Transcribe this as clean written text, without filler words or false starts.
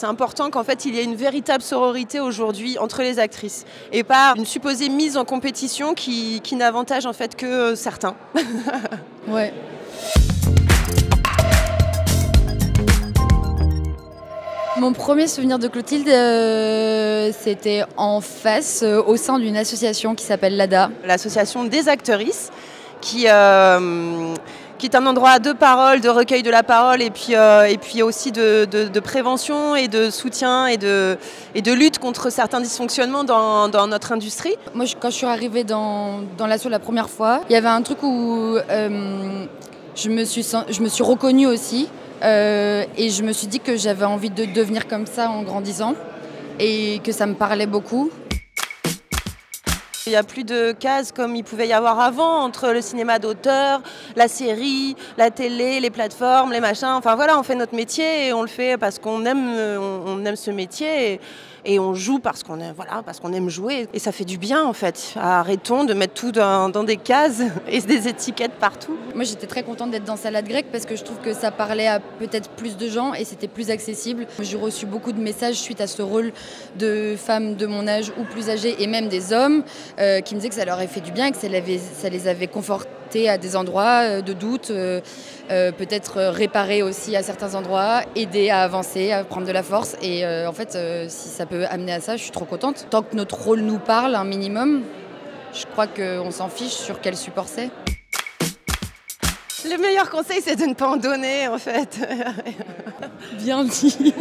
C'est important qu'en fait il y ait une véritable sororité aujourd'hui entre les actrices et pas une supposée mise en compétition qui n'avantage en fait que certains. Ouais. Mon premier souvenir de Clotilde, c'était en face, au sein d'une association qui s'appelle l'ADA. L'association des actrices qui est un endroit de parole, de recueil de la parole et puis aussi de prévention et de soutien et de lutte contre certains dysfonctionnements dans notre industrie. Moi, quand je suis arrivée dans l'asso la première fois, il y avait un truc où je me suis reconnue aussi et je me suis dit que j'avais envie de devenir comme ça en grandissant et que ça me parlait beaucoup. Il n'y a plus de cases comme il pouvait y avoir avant entre le cinéma d'auteur, la série, la télé, les plateformes, les machins. Enfin voilà, on fait notre métier et on le fait parce qu'on aime, on aime ce métier et on joue parce qu'on aime jouer. Et ça fait du bien en fait. Arrêtons de mettre tout dans des cases et des étiquettes partout. Moi j'étais très contente d'être dans Salade grecque parce que je trouve que ça parlait à peut-être plus de gens et c'était plus accessible. J'ai reçu beaucoup de messages suite à ce rôle de femmes de mon âge ou plus âgées et même des hommes qui me disaient que ça leur avait fait du bien et que ça les avait confortés à des endroits de doute, peut-être réparer aussi à certains endroits, aider à avancer, à prendre de la force. Et en fait, si ça peut amener à ça, je suis trop contente. Tant que notre rôle nous parle un minimum, je crois qu'on s'en fiche sur quel support c'est. Le meilleur conseil, c'est de ne pas en donner en fait. Bien dit.